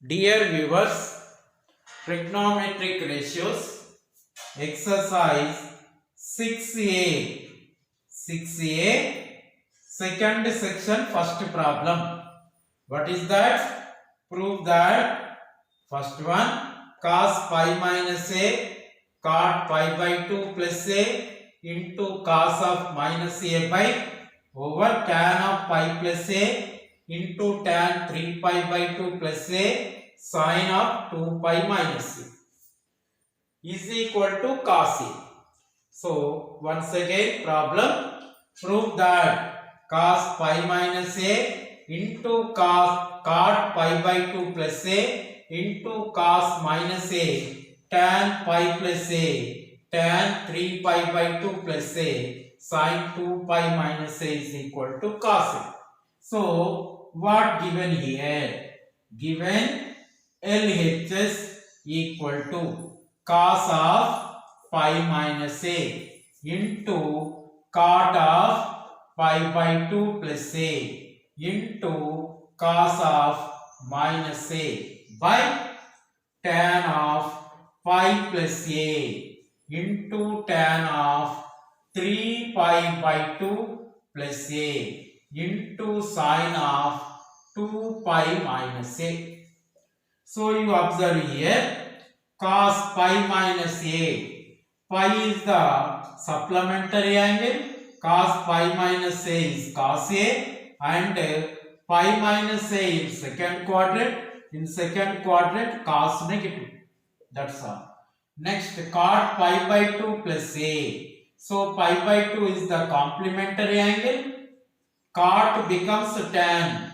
Dear viewers, trigonometric ratios, exercise 6A, 6A, second section, first problem. What is that? Prove that first one, cos pi minus a, cot pi by 2 plus a into cos of minus a by over tan of pi plus a into tan 3 pi by 2 plus a sine of 2 pi minus a is equal to cos a. So once again problem, prove that cos pi minus a into cot pi by 2 plus a into cos minus a tan pi plus a tan 3 pi by 2 plus a sine 2 pi minus a is equal to cos a. So what given here? Given LHS equal to cos of pi minus a into cot of pi by 2 plus a into cos of minus a by tan of pi plus a into tan of 3 pi by 2 plus a into sine of 2 pi minus a. So you observe here cos pi minus a. Pi is the supplementary angle. Cos pi minus a is cos a and pi minus a in second quadrant. In second quadrant cos negative. That's all. Next cot pi by 2 plus a. So pi by 2 is the complementary angle. Cot becomes tan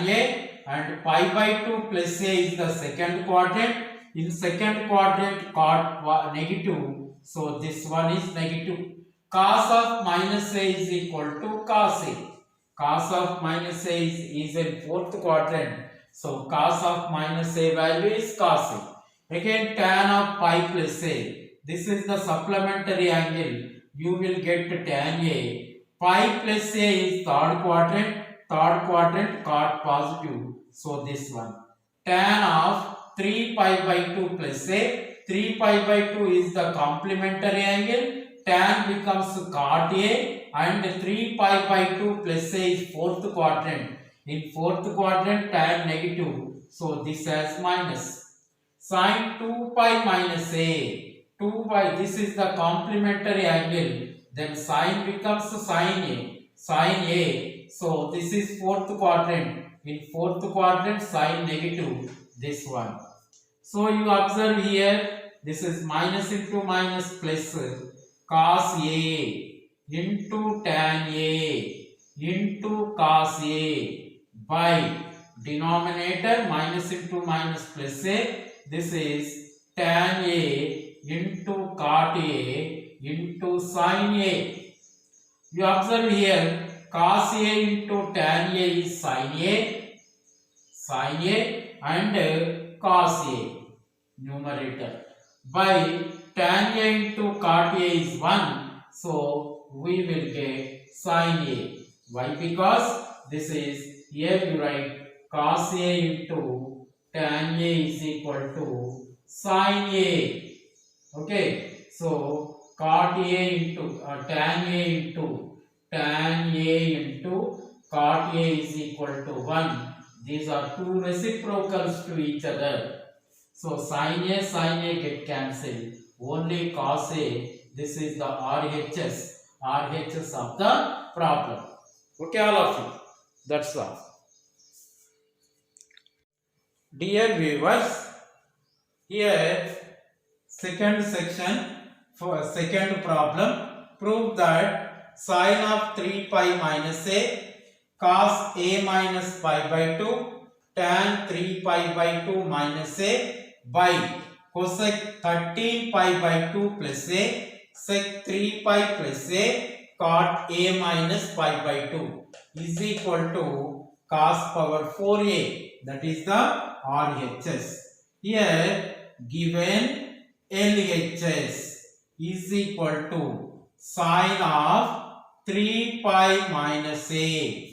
a and pi by 2 plus a is the second quadrant. In second quadrant cot negative, so this one is negative. Cos of minus a is equal to cos a. Cos of minus a is in fourth quadrant, so cos of minus a value is cos a. Again tan of pi plus a, this is the supplementary angle, you will get tan a. Pi plus a is third quadrant cot positive, so this one. Tan of 3 pi by 2 plus a, 3 pi by 2 is the complementary angle, tan becomes cot a and 3 pi by 2 plus a is fourth quadrant. In fourth quadrant tan negative, so this has minus. Sine 2 pi minus a, 2 pi, this is the complementary angle, then sine becomes sine a, so this is fourth quadrant. In fourth quadrant sine negative, this one. So you observe here, this is minus into minus plus cos a into tan a into cos a by denominator minus into minus plus a, this is tan a into cot a into sine a. You observe here cos a into tan a is sine a and cos a numerator by tan a into cot a is 1, so we will get sine a. Why? Because this is, here you write cos a into tan a is equal to sine a. Okay, so cot a into tan a into cot a is equal to 1. These are two reciprocals to each other. So sine a get cancelled. Only cos a, this is the RHS of the problem. Okay, all of you. That's all. Dear viewers, here second section for second problem, prove that sine of 3 pi minus a cos a minus pi by 2 tan 3 pi by 2 minus a by cosec 13 pi by 2 plus a sec 3 pi plus a cot a minus pi by 2 is equal to cos power 4a, that is the RHS. Here given LHS is equal to sine of 3 pi minus a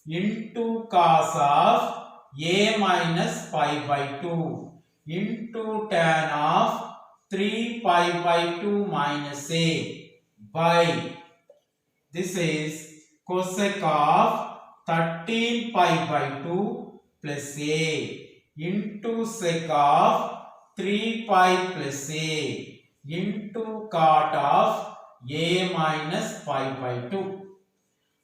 into cos of a minus pi by 2 into tan of 3 pi by 2 minus a by, this is cosec of 13 pi by 2 plus a into sec of 3 pi plus a into cot of a minus pi by 2.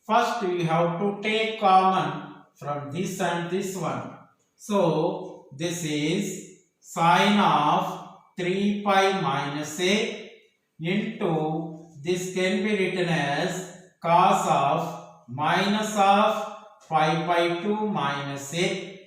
First we have to take common from this and this one. So this is sine of 3 pi minus a into, this can be written as cos of minus of pi by 2 minus a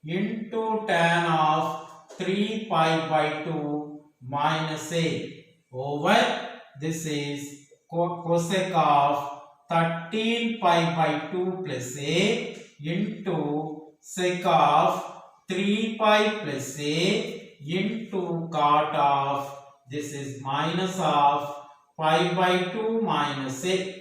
into tan of 3 pi by 2 minus a over, this is cosec of 13 pi by 2 plus a into sec of 3 pi plus a into cot of, this is minus of pi by 2 minus a.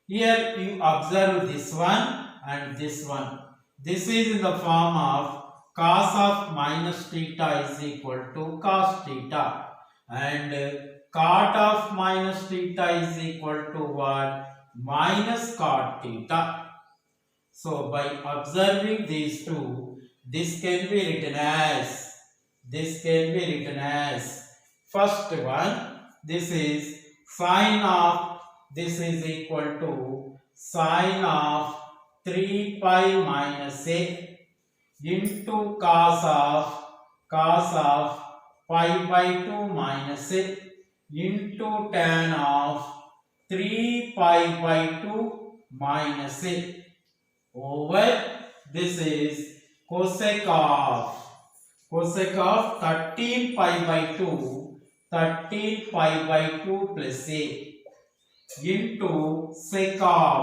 Here you observe this one and this one. This is in the form of cos of minus theta is equal to cos theta and cot of minus theta is equal to what? Minus cot theta. So by observing these two, this can be written as, first one, this is sine of, this is equal to sine of 3 pi minus a into cos of pi by 2 minus a into tan of 3 pi by 2 minus a over, this is cosec of 13 pi by 2 plus a into sec of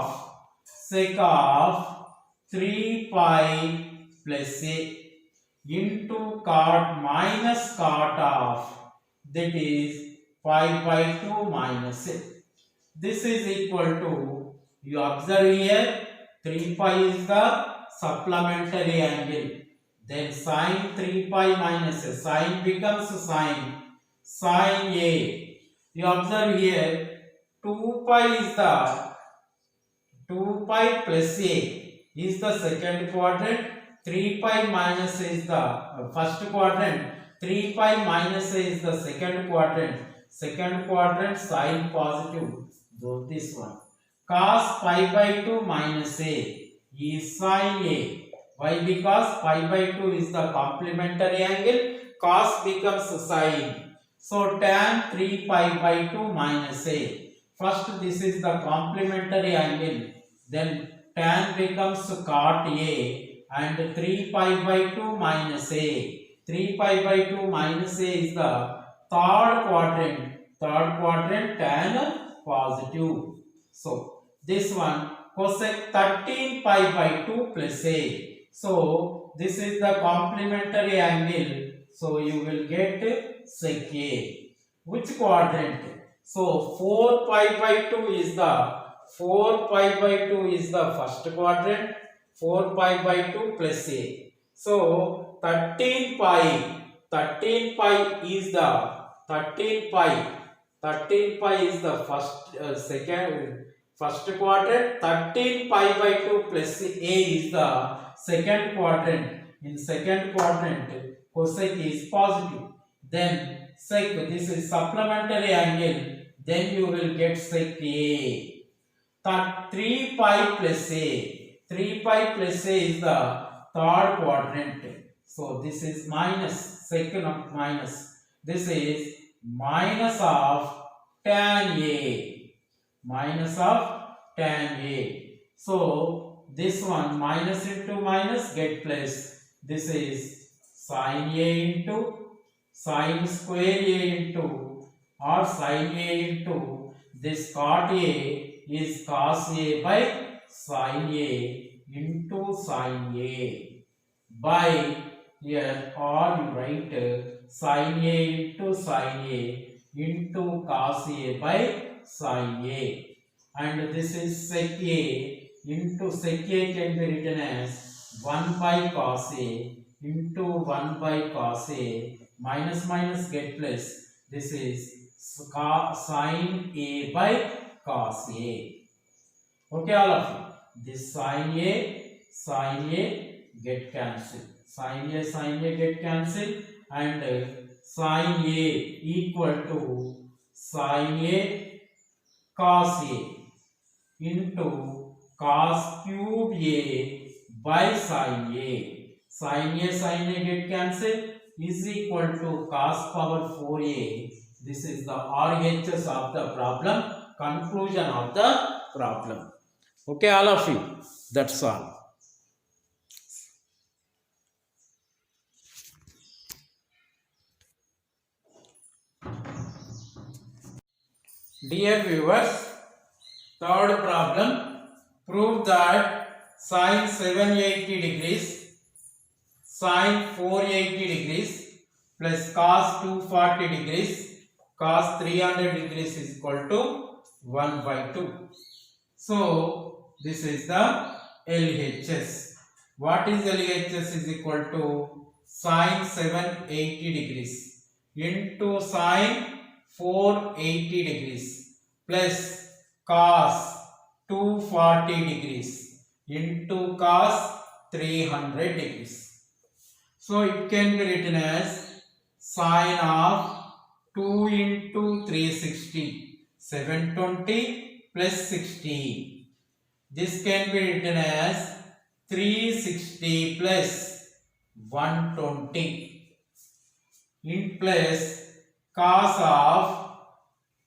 3 pi plus a into cot minus cot of, that is pi by 2 minus a. This is equal to, you observe here 3 pi is the supplementary angle, then sine 3 pi minus a, sine becomes sine a. You observe here 2 pi is the 2 pi plus a is the second quadrant, 3 pi minus a is the first quadrant, 3 pi minus a is the second quadrant sine positive, so this one. Cos pi by 2 minus a is sine a. Why? Because pi by 2 is the complementary angle, cos becomes sine. So tan 3 pi by 2 minus a. First this is the complementary angle, then tan becomes cot a and 3 pi by 2 minus a. 3 pi by 2 minus a is the third quadrant tan positive. So this one cosec 13 pi by 2 plus a. So this is the complementary angle. So you will get sec a. Which quadrant? So 4 pi by 2 is the first quadrant. 4 pi by 2 plus a. So 13 pi is the first quadrant. 13 pi by 2 plus a is the second quadrant. In second quadrant cosec is positive, then sec, this is supplementary angle, then you will get sec a. 3 pi plus a is the third quadrant. So this is minus, second of minus, this is minus of tan a. So this one minus into minus get plus, this is sin a into sin square a into, or sin a into this cot a is cos a by sin a into sin a by, here or you write sin a into cos a by sin a, and this is sec a into sec a can be written as 1 by cos A into 1 by cos A minus minus get plus. This is sin A by cos A. Okay, all of you. This sin A get cancelled. Sin A get cancelled, and sin A equal to sin A cos A into cos cube A by sin A. Sin A get cancelled is equal to cos power 4A. This is the RHS of the problem, conclusion of the problem. Okay, all of you. That's all. Dear viewers, third problem. Prove that sin 780 degrees, sin 480 degrees plus cos 240 degrees, cos 300 degrees is equal to 1 by 2. So, this is the LHS. What is LHS is equal to sin 780 degrees into sin 480 degrees plus cos 240 degrees into cos 300 degrees. So it can be written as sine of 2 into 360, 720 plus 60. This can be written as 360 plus 120 in plus cos of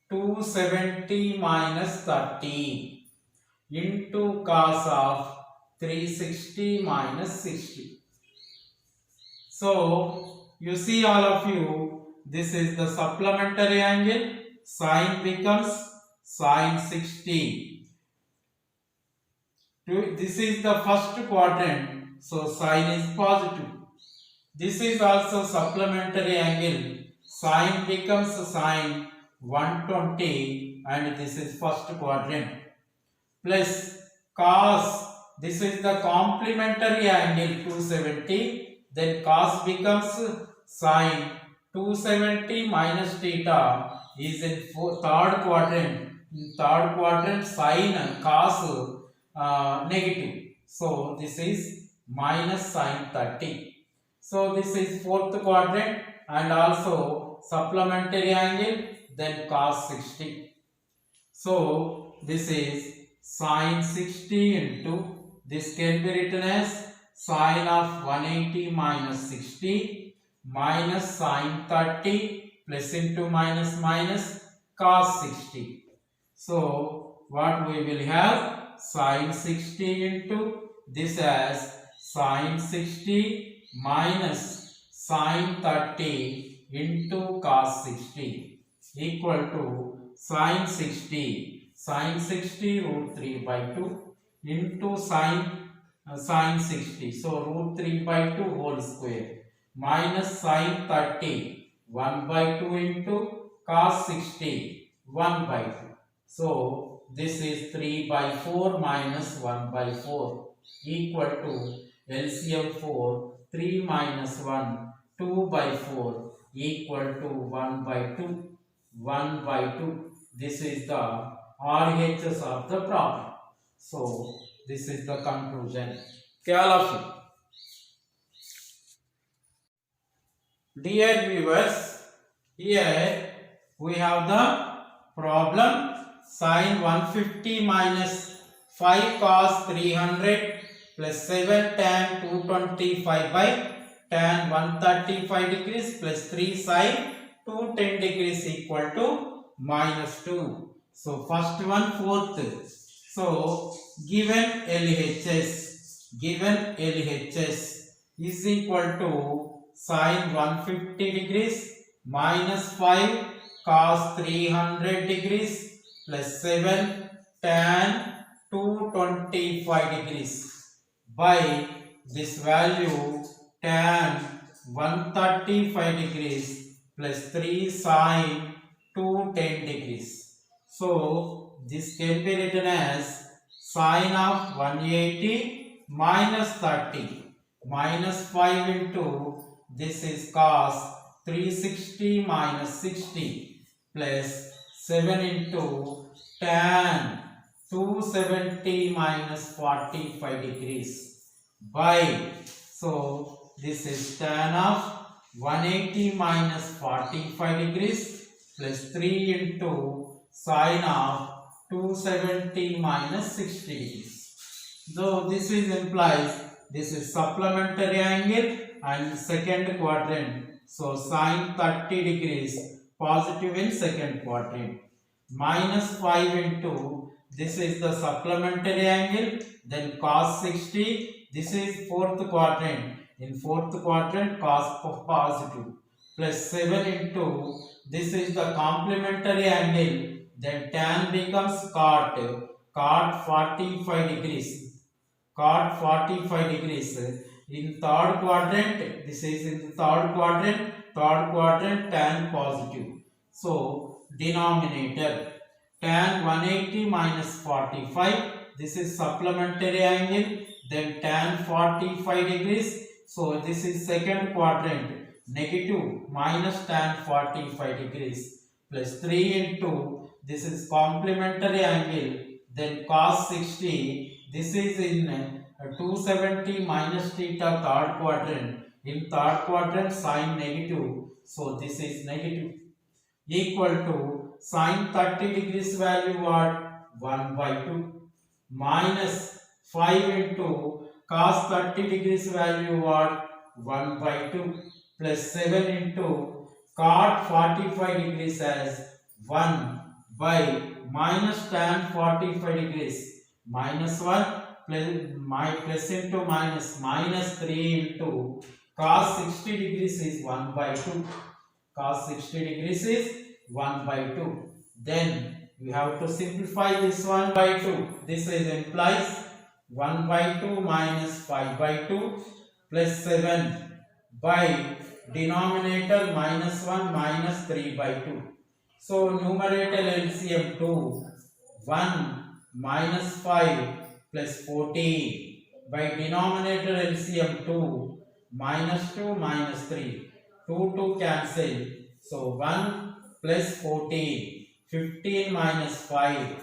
270 minus 30 into cos of 360 minus 60. So, you see all of you, this is the supplementary angle, sine becomes sine 60. This is the first quadrant, so sine is positive. This is also supplementary angle, sine becomes sine 120, and this is first quadrant, plus cos, this is the complementary angle 270, then cos becomes sine 270 minus theta is in third quadrant. In third quadrant, sine and cos negative, so this is minus sine 30. So this is fourth quadrant and also supplementary angle, then cos 60. So this is sine 60 into, this can be written as sine of 180 minus 60 minus sine 30 plus into minus minus cos 60. So what we will have, sine 60 into this as sine 60 minus sine 30 into cos 60 equal to sine 60 root 3 by 2 into sine 60, so root 3 by 2 whole square minus sine 30 1 by 2 into cos 60 1 by 2. So this is 3 by 4 minus 1 by 4 equal to LCM 4, 3 minus 1, 2 by 4 equal to 1 by 2, 1 by 2. This is the RHS of the problem. So this is the conclusion. Okay, all of you. Dear viewers, here we have the problem sin 150 minus 5 cos 300 plus 7 tan 225 by tan 135 degrees plus 3 sin 210 degrees equal to minus 2. So first one, fourth. So given LHS is equal to sin 150 degrees minus 5 cos 300 degrees plus 7 tan 225 degrees by this value tan 135 degrees plus 3 sin 210 degrees. So this can be written as sine of 180 minus 30 minus 5 into this is cos 360 minus 60 plus 7 into tan 270 minus 45 degrees by, so this is tan of 180 minus 45 degrees plus 3 into sine of 270 minus 60 degrees. So this is implies this is supplementary angle and second quadrant. So sine 30 degrees positive in second quadrant. Minus 5 into this is the supplementary angle, then cos 60. This is fourth quadrant. In fourth quadrant cos positive plus 7 into this is the complementary angle, then tan becomes cot 45 degrees. Cot 45 degrees. In third quadrant, this is in the third quadrant tan positive. So denominator tan 180 minus 45, this is supplementary angle, then tan 45 degrees. So this is second quadrant, negative minus tan 45 degrees plus 3 into this is complementary angle, then cos 60. This is in 270 minus theta third quadrant. In third quadrant sine negative, so this is negative, equal to sine 30 degrees value what 1 by 2 minus 5 into cos 30 degrees value what 1 by 2 plus 7 into cot 45 degrees as 1 by minus tan 45 degrees minus 1 plus into minus 3 into cos 60 degrees is 1 by 2. Cos 60 degrees is 1 by 2. Then you have to simplify this 1 by 2. This is implies 1 by 2 minus 5 by 2 plus 7 by denominator minus 1 minus 3 by 2. So numerator LCM 2, 1 minus 5 plus 14 by denominator LCM 2 minus 2 minus 3, 2 cancel, so 1 plus 14, 15 minus 5,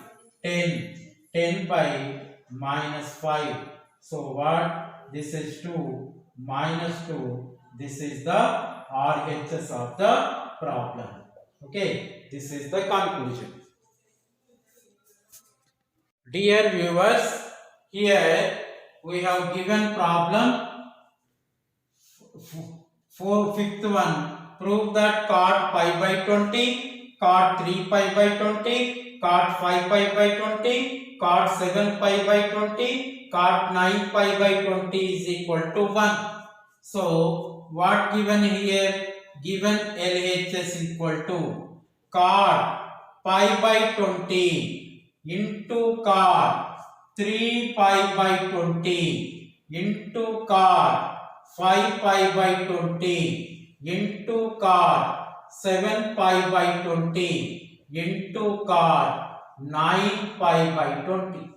10 by minus 5, so what this is 2 minus 2, this is the RHS of the problem. Okay, this is the conclusion. Dear viewers, here we have given problem for fifth one. Prove that cot pi by 20, cot 3 pi by 20, cot 5 pi by 20, cot 7 pi by 20, cot 9 pi by 20 is equal to 1. So what given here? Given LHS equal to cot pi by 20 into cot 3 pi by 20 into cot 5 pi by 20 into cot 7 pi by 20 into cot 9 pi by 20.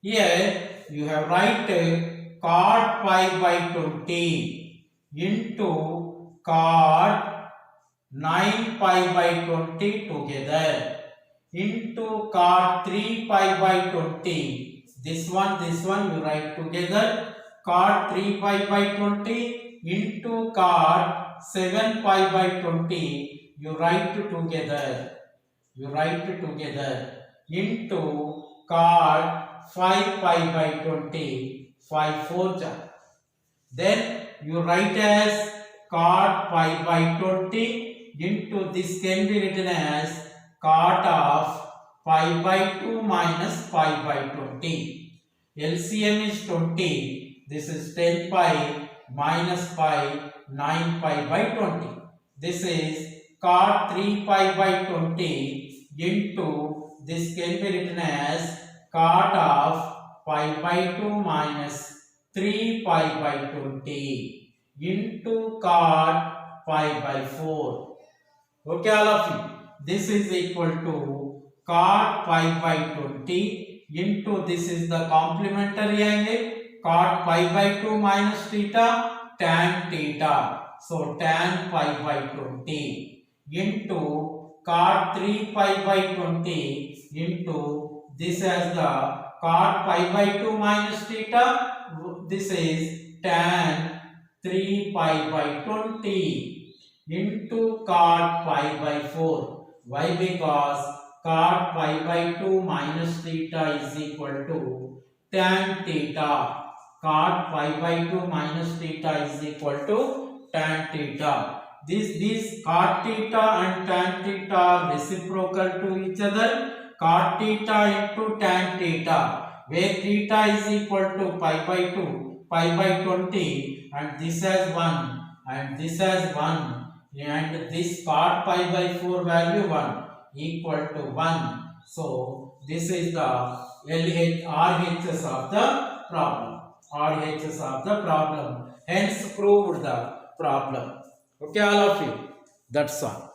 Here you have write cot pi by 20 into cot 9 pi by 20 together into cot 3 pi by 20. This one you write together. Cot 3 pi by 20 into cot 7 pi by 20. You write together. Into cot 5 pi by 20. 5 4 ja. Then you write as cot pi by 20 into this can be written as cot of pi by 2 minus pi by 20. LCM is 20. This is 10 pi minus pi 9 pi by 20. This is cot 3 pi by 20 into this can be written as cot of pi by 2 minus 3 pi by 20 into cot pi by 4. Okay, all of you. This is equal to cot pi by 20 into this is the complementary angle, cot pi by 2 minus theta tan theta. So tan pi by 20 into cot 3 pi by 20 into this as the cot pi by 2 minus theta. This is tan 3 pi by 20 into cot pi by 4. Why? Because cot pi by 2 minus theta is equal to tan theta. Cot pi by 2 minus theta is equal to tan theta. This cot theta and tan theta are reciprocal to each other. Cot theta into tan theta, where theta is equal to pi by 2, pi by 20, and this has 1 and this has 1, and this cot pi by 4 value 1 equal to 1. So this is the RHS of the problem. RHS of the problem. Hence proved the problem. Okay, all of you. That's all.